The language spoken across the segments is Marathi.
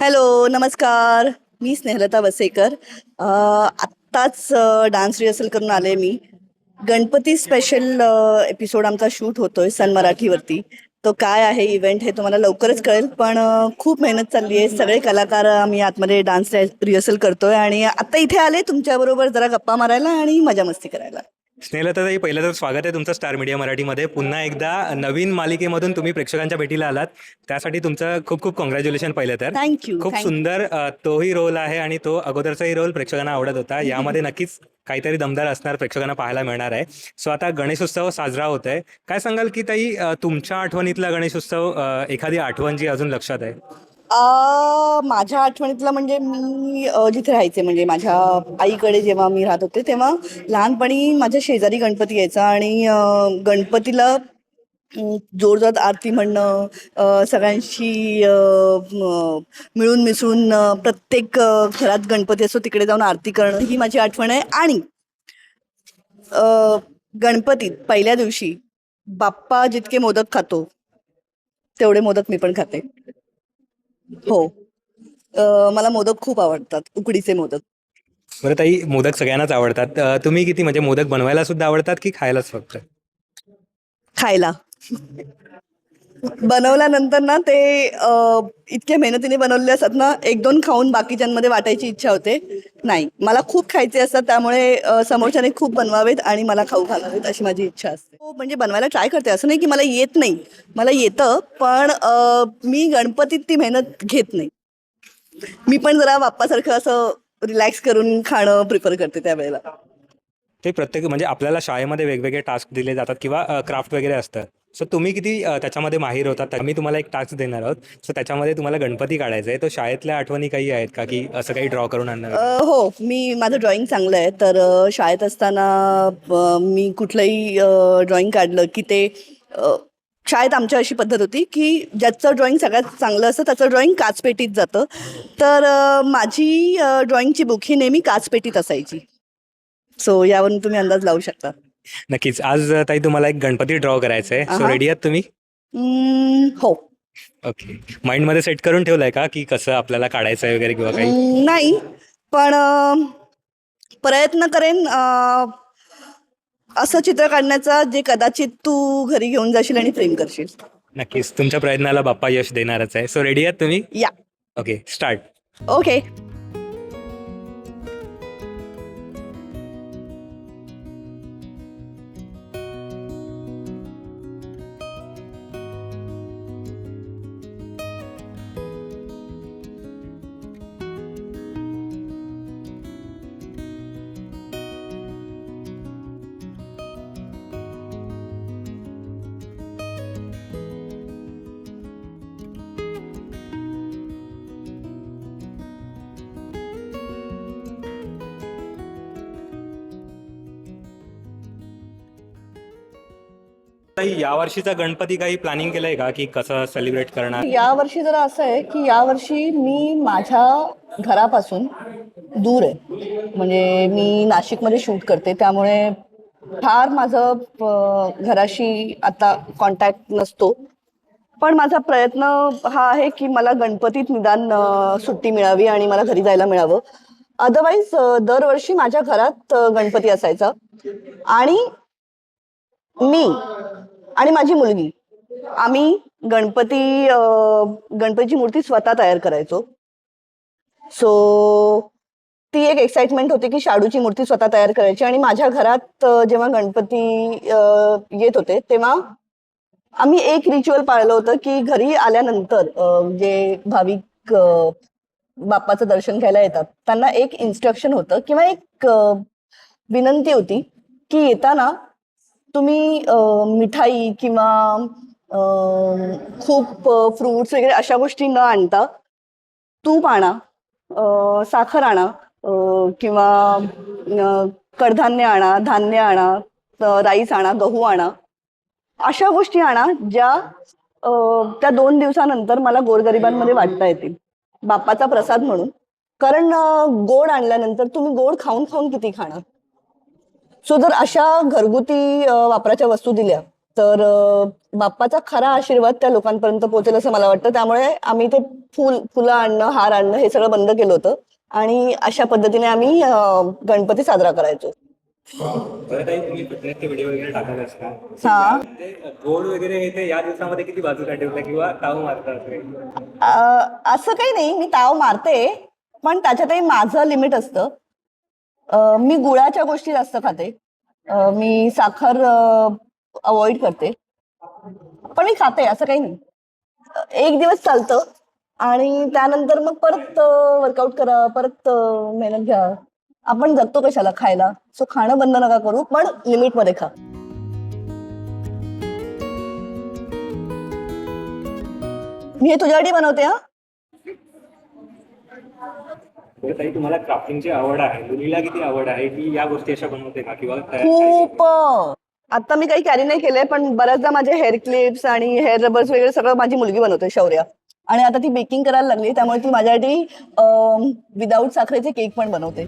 हॅलो, नमस्कार. मी स्नेहलता वसेकर. आत्ताच डान्स रिहर्सल करून आले मी. गणपती स्पेशल एपिसोड आमचा शूट होतोय सन मराठीवरती. तो काय आहे इव्हेंट हे तुम्हाला लवकरच कळेल, पण खूप मेहनत चालली आहे. सगळे कलाकार आम्ही आतमध्ये डान्स रिहर्सल करतोय आणि आता इथे आले तुमच्याबरोबर जरा गप्पा मारायला आणि मजा मस्ती करायला. स्नेहलताताई, पहिलं तर स्वागत आहे तुमचं स्टार मीडिया मराठीमध्ये. पुन्हा एकदा नवीन मालिकेमधून तुम्ही प्रेक्षकांच्या भेटीला आलात, त्यासाठी तुमचं खूप खूप कॉंग्रॅच्युलेशन. पहिलं तर थँक्यू खूप थँक्यू. सुंदर तोही रोल आहे आणि तो अगोदरचाही रोल प्रेक्षकांना आवडत होता. यामध्ये नक्कीच काहीतरी दमदार असणार, प्रेक्षकांना पाहायला मिळणार आहे. सो आता गणेशोत्सव साजरा होत आहे. काय सांगाल की ताई, तुमच्या आठवणीतला गणेशोत्सव, एखादी आठवण जी अजून लक्षात आहे? माझ्या आठवणीतलं म्हणजे मी जिथे राहायचे म्हणजे माझ्या आईकडे जेव्हा मी राहत होते तेव्हा लहानपणी माझ्या शेजारी गणपती यायचा आणि गणपतीला जोरदार आरती म्हणणं, सगळ्यांशी मिळून मिसळून प्रत्येक घरात गणपती असतो तिकडे जाऊन आरती करणं ही माझी आठवण आहे. आणि गणपतीत पहिल्या दिवशी बाप्पा जितके मोदक खातो तेवढे मोदक मी पण खाते. हो. मला मोदक खूप आवडतात, उकडीचे मोदक. बरं ताई, मोदक सगळ्यांनाच आवडतात. तुम्ही किती, म्हणजे मोदक बनवायला सुद्धा आवडतात की खायलाच फक्त? खायला. बनवल्यानंतर ना ते इतक्या मेहनतीने बनवलेले असतात ना, एक दोन खाऊन बाकीच्यांमध्ये वाटायची इच्छा होते. नाही, मला खूप खायचे असतात, त्यामुळे समोरच्याने खूप बनवावेत आणि मला खाऊ घालावेत अशी माझी इच्छा असते. हो, म्हणजे बनवायला ट्राय करते, असं नाही की मला येत नाही. मला येतं, पण मी गणपतीत ती मेहनत घेत नाही. मी पण जरा बाप्पासारखं असं रिलॅक्स करून खाणं प्रिफर करते त्यावेळेला. ते प्रत्येक, म्हणजे आपल्याला शाळेमध्ये वेगवेगळे टास्क दिले जातात किंवा क्राफ्ट वगैरे असतं. सो तुम्ही किती त्याच्यामध्ये माहीर होतात? आम्ही तुम्हाला एक टास्क देणार आहोत. सो त्याच्यामध्ये तुम्हाला गणपती काढायचा आहे. तो शाळेतल्या आठवणी काही आहेत का, की असं काही ड्रॉ करून आणणं वगैरे? हो, माझं ड्रॉइंग चांगलं आहे. तर शाळेत असताना मी कुठलंही ड्रॉइंग काढलं की ते अ, शाळेत आमच्या अशी पद्धत होती की ज्याचं ड्रॉइंग सगळ्यात चांगलं असतं त्याचं ड्रॉइंग काचपेटीत जातं. तर माझी ड्रॉइंगची बुक ही नेहमी काचपेटीत असायची. सो यावरून तुम्ही अंदाज लावू शकता. नक्कीच. आज ताई तुम्हाला एक गणपती ड्रॉ करायचा आहे. सो रेडी आहात तुम्ही? हो. ओके. माइंडमध्ये सेट करून ठेवलंय का, की कसं आपल्याला काढायचं आहे वगैरे किंवा काही? नाही, पण प्रयत्न करेन असं चित्र काढण्याचा जे कदाचित तू घरी घेऊन जाशील आणि फ्रेम करशील. नक्कीच. तुमच्या प्रयत्नाला बाप्पा यश देणारच आहे. सो रेडी आहात तुम्ही? या. Okay, start. ओके. ताई, यावर्षीचा गणपती काही प्लॅनिंग केलंय का, की कसं सेलिब्रेट करणार? यावर्षी जरा असं आहे की यावर्षी मी माझ्या घरापासून दूर आहे. म्हणजे मी नाशिकमध्ये शूट करते, त्यामुळे फार माझं घराशी आता कॉन्टॅक्ट नसतो. पण माझा प्रयत्न हा आहे की मला गणपतीत निदान सुट्टी मिळावी आणि मला घरी जायला मिळावं. अदरवाईज दरवर्षी माझ्या घरात गणपती असायचा आणि मी आणि माझी मुलगी आम्ही गणपतीची मूर्ती स्वतः तयार करायचो. सो ती एक एक्साइटमेंट होती की शाडूची मूर्ती स्वतः तयार करायची. आणि माझ्या घरात जेव्हा गणपती येत होते तेव्हा आम्ही एक रिच्युअल पाळलं होतं की घरी आल्यानंतर जे भाविक बाप्पाचं दर्शन घ्यायला येतात त्यांना एक इन्स्ट्रक्शन होतं किंवा एक विनंती होती की येताना तुम्ही मिठाई किंवा खूप फ्रुट्स वगैरे अशा गोष्टी न आणता तूप आणा, साखर आणा, किंवा कडधान्य आणा, धान्य आणा, राईस आणा, गहू आणा, अशा गोष्टी आणा ज्या त्या 2 दिवसानंतर मला गोरगरिबांमध्ये वाटता येतील बाप्पाचा प्रसाद म्हणून. कारण गोड आणल्यानंतर तुम्ही गोड खाऊन खाऊन किती खाणार. सो जर अशा घरगुती वापराच्या वस्तू दिल्या तर बाप्पाचा खरा आशीर्वाद त्या लोकांपर्यंत पोहोचेल असं मला वाटतं. त्यामुळे आम्ही ते फुलं आणणं, हार आणणं हे सगळं बंद केलं होतं आणि अशा पद्धतीने आम्ही गणपती साजरा करायचो. बरं ताई, तुम्ही फिटनेसचे व्हिडिओ वगैरे टाकत असता. हा. यामध्ये गोड वगैरे हे ते या दिवसामध्ये किती बाजूला ठेवलं किंवा ताव मारता असं काही? असं काही नाही, मी ताव मारते, पण त्याच्यातही माझं लिमिट असतं. मी गुळाच्या गोष्टी जास्त खाते. मी साखर अवॉइड करते, पण मी खाते, असं काही नाही. एक दिवस चालतं आणि त्यानंतर मग परत वर्कआउट करा, परत मेहनत घ्या. आपण जगतो कशाला? खायला. सो खाणं बंद नका करू, पण लिमिटमध्ये खा. मी हे तुझ्यासाठी बनवते हा. बरं ताई, तुम्हाला क्राफ्टिंगची आवड आहे, मुलीला किती आवड आहे, की या गोष्टी अशा बनवते का किंवा खूप. आता मी काही कॅरी नाही केलंय, पण बऱ्याचदा माझे हेअर क्लिप्स आणि हेअर रबर्स वगैरे सगळं माझी मुलगी बनवते, शौर्या. आणि आता ती बेकिंग करायला लागली, त्यामुळे ती माझ्यासाठी विदाऊट साखरेचे केक पण बनवते.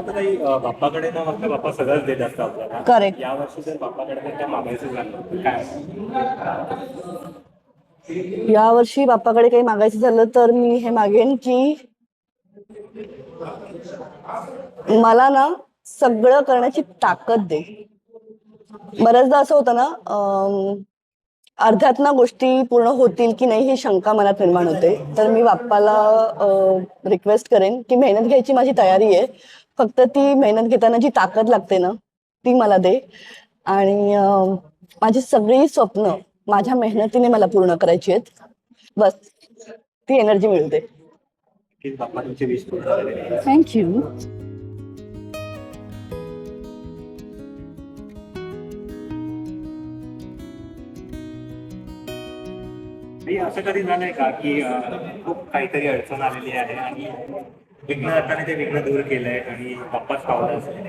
ताई, बाप्पाकडे ना फक्त बाप्पा सगळंच देत असतं आपल्याला. करेक्ट. यावर्षी जर बाप्पाकडे काय मागायचं झालं तर काय? यावर्षी बाप्पाकडे काही मागायचं झालं तर मी हे मागेन की मला ना सगळं करण्याची ताकद दे. बऱ्याचदा असं होतं ना, अर्ध्यात ना गोष्टी पूर्ण होतील की नाही ही शंका मनात निर्माण होते. तर मी बाप्पाला रिक्वेस्ट करेन की मेहनत घ्यायची माझी तयारी आहे, फक्त ती मेहनत घेताना जी ताकद लागते ना ती मला दे. आणि माझी सगळी स्वप्न माझ्या मेहनतीने मला पूर्ण करायची आहेत. बस ती एनर्जी मिळते. की बाप्पा तुमची विश पूर्ण झालेली आहे. थँक्यू. ताई, असं कधी झालंय का की खूप काहीतरी अडचण आलेली आहे आणि विघ्नहर्त्याने ते विघ्न दूर केलंय आणि बाप्पाच पावलं असेल?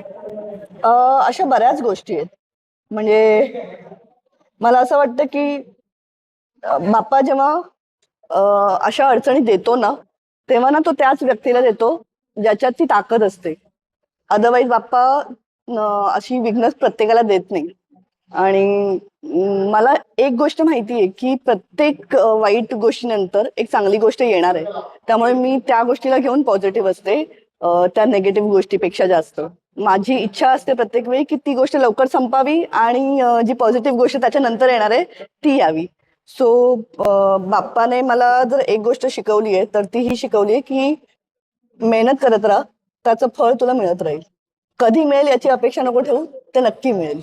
अशा बऱ्याच गोष्टी आहेत. म्हणजे मला असं वाटतं की बाप्पा जेव्हा अशा अडचणी देतो ना, तेव्हा ना तो त्याच व्यक्तीला देतो ज्याच्यात ती ताकद असते. अदरवाईज बाप्पा अशी विघ्न प्रत्येकाला देत नाही. आणि मला एक गोष्ट माहिती आहे की प्रत्येक वाईट गोष्टीनंतर एक चांगली गोष्ट येणार आहे. त्यामुळे मी त्या गोष्टीला घेऊन पॉझिटिव्ह असते, त्या नेगेटिव्ह गोष्टीपेक्षा जास्त. माझी इच्छा असते प्रत्येक वेळी की ती गोष्ट लवकर संपावी आणि जी पॉझिटिव्ह गोष्ट त्याच्यानंतर येणार आहे ती यावी. सो बाप्पाने मला जर एक गोष्ट शिकवली आहे तर ती ही शिकवली आहे की मेहनत करत राहा, त्याचं फळ तुला मिळत राहील. कधी मिळेल याची अपेक्षा नको ठेवू, ते नक्की मिळेल.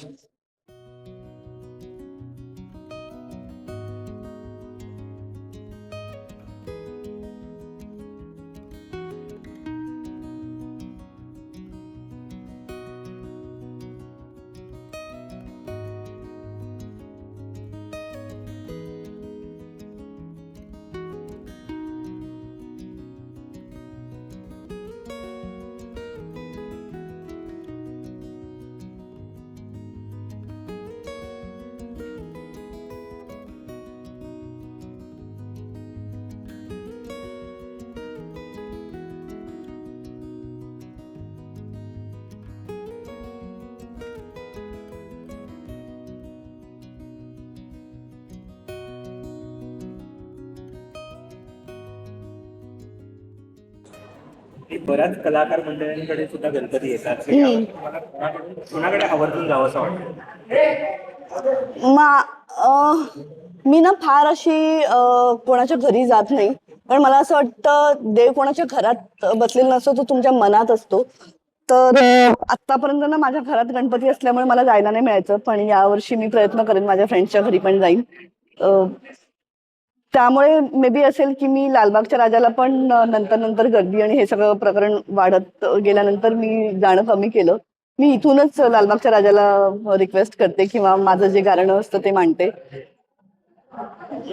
बऱ्याच कलाकार मंडळींकडे सुद्धा गणपती येतात. तर यावर्षी तुम्हाला कोणाकडे आवर्जून जावं असं वाटतं? मी ना फार अशी कोणाच्या घरी जात नाही, पण मला असं वाटतं देव कोणाच्या घरात बसलेला नसतो, तो तुमच्या मनात असतो. तर आतापर्यंत ना माझ्या घरात गणपती असल्यामुळे मला जायला नाही मिळायचं, पण यावर्षी मी प्रयत्न करेन माझ्या फ्रेंड्सच्या घरी पण जाईन. त्यामुळे मे बी असेल की मी लालबागच्या राजाला पण नंतर नंतर गर्दी आणि हे सगळं प्रकरण वाढत गेल्यानंतर मी जाणं कमी केलं. मी इथूनच लालबागच्या राजाला रिक्वेस्ट करते किंवा माझं जे गाणं असतं ते मांडते.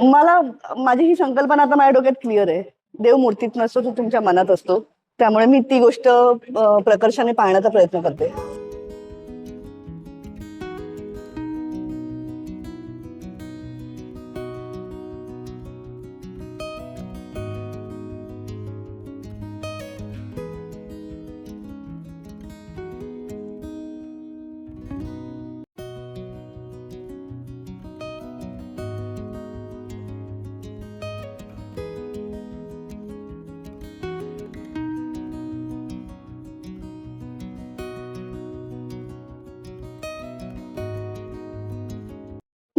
मला माझी ही संकल्पना आता माझ्या डोक्यात क्लिअर आहे. देव मूर्तीत नसतो, तो तुमच्या मनात असतो. त्यामुळे मी ती गोष्ट प्रकर्षाने पाहण्याचा प्रयत्न करते.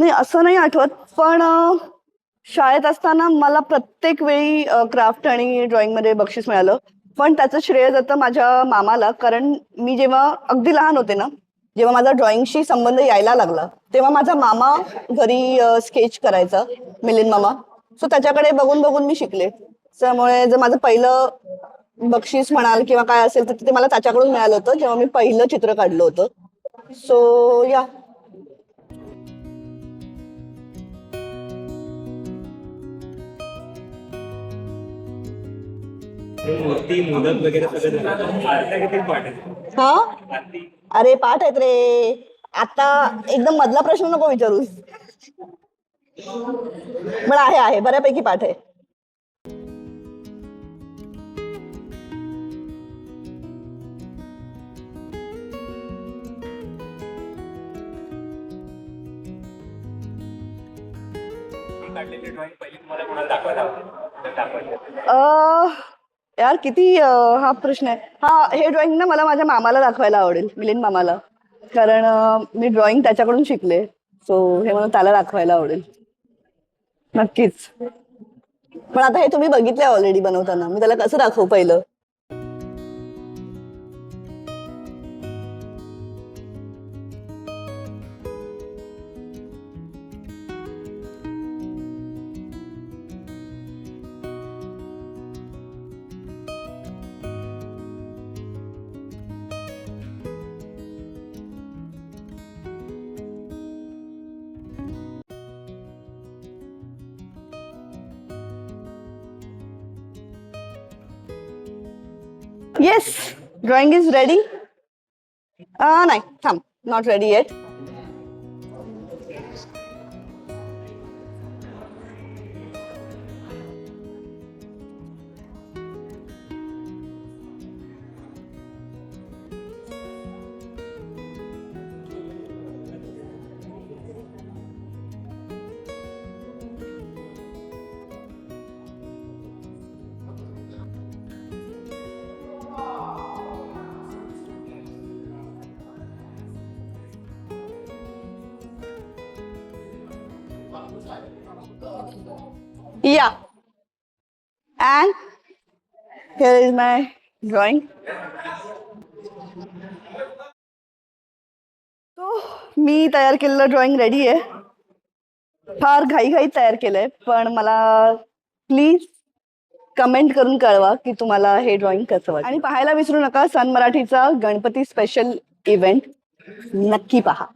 नाही असं नाही आठवत, पण शाळेत असताना मला प्रत्येक वेळी क्राफ्ट आणि ड्रॉइंगमध्ये बक्षीस मिळालं. पण त्याचं श्रेय जातं माझ्या मामाला, कारण मी जेव्हा अगदी लहान होते ना, जेव्हा माझा ड्रॉइंगशी संबंध यायला लागला तेव्हा माझा मामा घरी स्केच करायचा, मिलिंद मामा. सो त्याच्याकडे बघून बघून मी शिकले. त्यामुळे जर माझं पहिलं बक्षीस म्हणाल किंवा काय असेल तर ते मला त्याच्याकडून मिळालं होतं जेव्हा मी पहिलं चित्र काढलं होतं. सो या. मूर्ती मोदक वगैरे सगळं झालं. आरत्या किती पाठ आहेत? हा, आरती अरे पाठ आहेत रे. आता एकदम मधला प्रश्न नको विचारूस. पण आहे बऱ्यापैकी पाठ आहे. काढलेली ड्रॉइंग पहिली तुम्हाला कोणाला दाखवायला आवडेल? दाखवायची. यार किती हा प्रश्न आहे. हा, हे ड्रॉइंग ना मला माझ्या मामाला दाखवायला आवडेल, मिलिंद मामाला. कारण मी ड्रॉइंग त्याच्याकडून शिकले. सो हे मला त्याला दाखवायला आवडेल नक्कीच. पण आता हे तुम्ही बघितलंय ऑलरेडी बनवताना, मी त्याला कसं दाखवू पहिलं. Yes, drawing is ready. नाही थांब, not ready eight. Yeah. And here is my drawing. तो मी तयार केलेलं ड्रॉइंग रेडी आहे. फार घाईघाईत तयार केलंय, पण मला प्लीज कमेंट करून कळवा की तुम्हाला हे ड्रॉइंग कसं वाटलं. आणि पाहायला विसरू नका सन मराठीचा गणपती स्पेशल इव्हेंट. नक्की पहा.